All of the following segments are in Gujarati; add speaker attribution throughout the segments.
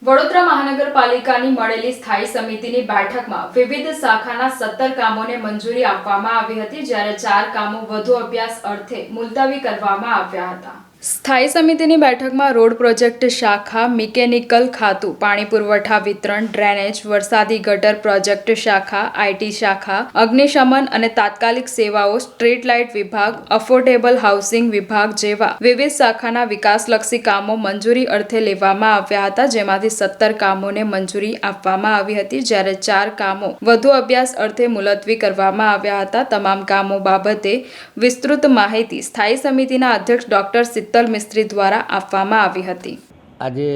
Speaker 1: વડોદરા મહાનગરપાલિકાની મળેલી સ્થાયી સમિતિની બેઠકમાં વિવિધ શાખાના 17 કામોને મંજૂરી આપવામાં આવી હતી, જ્યારે 4 કામો વધુ અભ્યાસ અર્થે મુલતવી કરવામાં આવ્યા હતા। સ્થાયી સમિતિની બેઠકમાં રોડ પ્રોજેક્ટ શાખા, મિકેનિકલ ખાતું, પાણી પુરવઠા વિતરણ, ડ્રેનેજ, વરસાદી ગટર પ્રોજેક્ટ શાખા, આઈટી શાખા, અગ્નિશમન અને તાત્કાલિક સેવાઓ, સ્ટ્રીટ લાઇટ વિભાગ, અફોર્ડેબલ હાઉસિંગ વિભાગ જેવા વિવિધ શાખાના વિકાસલક્ષી કામો મંજૂરી અર્થે લેવામાં આવ્યા હતા, જેમાંથી 17 કામોને મંજૂરી આપવામાં આવી હતી, જ્યારે 4 કામો વધુ અભ્યાસ અર્થે મુલતવી કરવામાં આવ્યા હતા। તમામ કામો બાબતે વિસ્તૃત માહિતી સ્થાયી સમિતિના અધ્યક્ષ ડોક્ટર શીતલ મિસ્ત્રી દ્વારા આપવામાં આવી હતી।
Speaker 2: આજે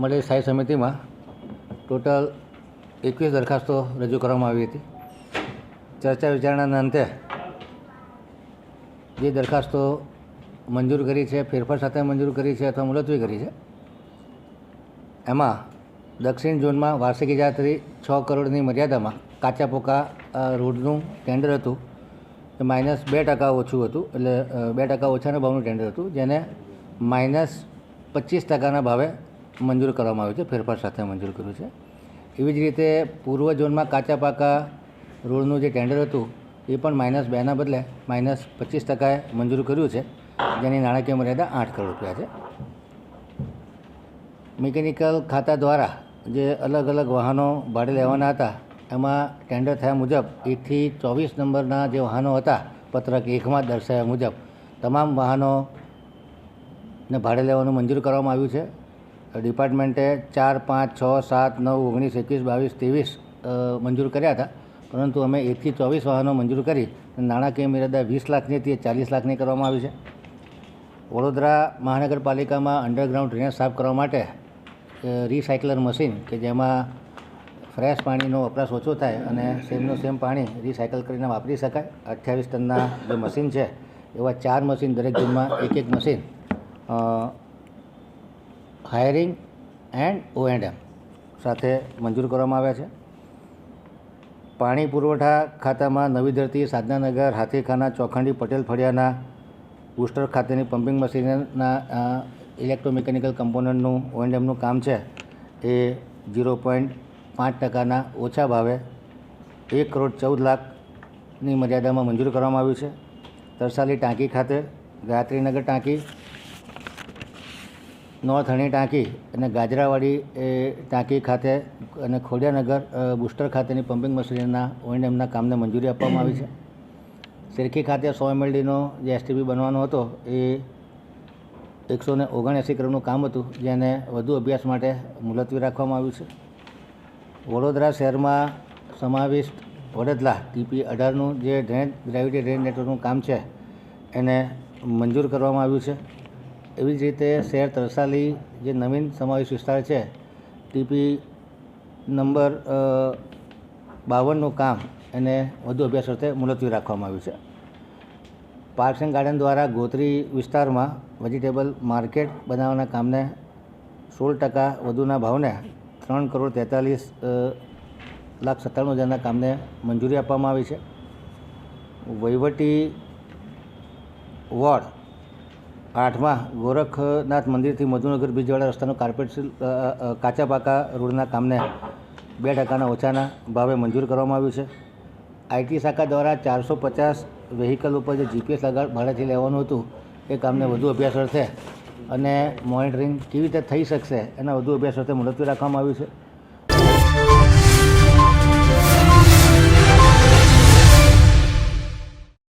Speaker 2: મળેલી સ્થાયી સમિતિમાં ટોટલ 21 દરખાસ્તો રજૂ કરવામાં આવી હતી। ચર્ચા વિચારણાના અંતે જે દરખાસ્તો મંજૂર કરી છે, ફેરફાર સાથે મંજૂર કરી છે અથવા મુલતવી કરી છે, એમાં દક્ષિણ ઝોનમાં વાર્ષિક ઇજારાથી 6 કરોડની મર્યાદામાં કાચા પોકા રોડનું ટેન્ડર હતું, -2% ઓછું હતું, એટલે 2% ઓછાના ભાવનું ટેન્ડર હતું, જેને -25%ના ભાવે મંજૂર કરવામાં આવ્યું છે, ફેરફાર સાથે મંજૂર કર્યું છે। એવી જ રીતે પૂર્વ ઝોનમાં કાચા પાકા રોડનું જે ટેન્ડર હતું એ પણ -2ના બદલે -25%એ મંજૂર કર્યું છે, જેની નાણાકીય મર્યાદા 8 કરોડ રૂપિયા છે। મિકેનિકલ ખાતા દ્વારા જે અલગ અલગ વાહનો ભાડે લેવાના હતા, એમાં ટેન્ડર થયા મુજબ 1 થી 24 નંબરના જે વાહનો હતા, પત્રક 1માં દર્શાવ્યા મુજબ તમામ વાહનોને ભાડે લેવાનું મંજૂર કરવામાં આવ્યું છે। ડિપાર્ટમેન્ટે 4, 5, 6, 7, 9, 19, 21, 22, 23 મંજૂર કર્યા હતા, પરંતુ અમે 1 થી 24 વાહનો મંજૂર કરી નાણાકીય મર્યાદા 20 લાખની હતી, 40 લાખની કરવામાં આવી છે। વડોદરા મહાનગરપાલિકામાં અંડરગ્રાઉન્ડ ડ્રેનેજ સાફ કરવા માટે રિસાયકલર મશીન કે જેમાં ફ્રેશ પાણીનો વપરાશ ઓછો થાય અને સેમનું સેમ પાણી રિસાયકલ કરીને વાપરી શકાય, 28 ટનના જે મશીન છે એવા 4 મશીન દરેક ઝોનમાં એક મશીન હાયરિંગ એન્ડ O&M સાથે મંજૂર કરવામાં આવ્યા છે। પાણી પુરવઠા ખાતામાં નવી ધરતી, સાધનાનગર, હાથીખાના, ચોખંડી, પટેલ ફળિયાના બુસ્ટર ખાતેની પમ્પિંગ મશીનના ઇલેક્ટ્રોમિકેનિકલ કમ્પોનન્ટનું O&Mનું કામ છે એ 0.5%ના ઓછા ભાવે 1,14,00,000ની મર્યાદામાં મંજૂર કરવામાં આવ્યું છે। તરસાલી ટાંકી ખાતે, ગાયત્રીનગર ટાંકી, નોર્થ હણી ટાંકી અને ગાજરાવાડી ટાંકી ખાતે અને ખોડિયાનગર બુસ્ટર ખાતેની પમ્પિંગ મશીનના O&Mના કામને મંજૂરી આપવામાં આવી છે। સિરકી ખાતે 100 MLDનો જે STP બનવાનો હતો એ 179 કરોડનું કામ હતું, જેને વધુ અભ્યાસ માટે મુલતવી રાખવામાં આવ્યું છે। વડોદરા શહેરમાં સમાવિષ્ટ વડોદરા TP18નું જે ગ્રેવિટી ડ્રેન નેટવર્કનું કામ છે એને મંજૂર કરવામાં આવ્યું છે। એવી જ રીતે શહેર તરસાલી જે નવીન સમાવેશ વિસ્તાર છે, TP નંબર 52નું કામ એને વધુ અભ્યાસ અર્થે મુલતવી રાખવામાં આવ્યું છે। પાર્ક્સ એન્ડ ગાર્ડન દ્વારા ગોત્રી વિસ્તારમાં વેજીટેબલ માર્કેટ બનાવવાના કામને 16% વધુના ભાવને 3,43,97,000ના કામને મંજૂરી આપવામાં આવી છે। વહીવટી વોર્ડ 8માં ગોરખનાથ મંદિરથી મધુનગર બ્રિજવાળા રસ્તાનું કાર્પેટ કાચા પાકા રોડના કામને 2%ના ઓછાના ભાવે મંજૂર કરવામાં આવ્યું છે। આઈટી શાખા દ્વારા 450 વ્હીકલ ઉપર જે GPS ભાડેથી લેવાનું હતું એ કામને વધુ અભ્યાસ અર્થે અને મોનિટરિંગ કેવી રીતે થઈ શકશે એના વધુ અભ્યાસ અર્થે મુલતવી રાખવામાં આવ્યું છે।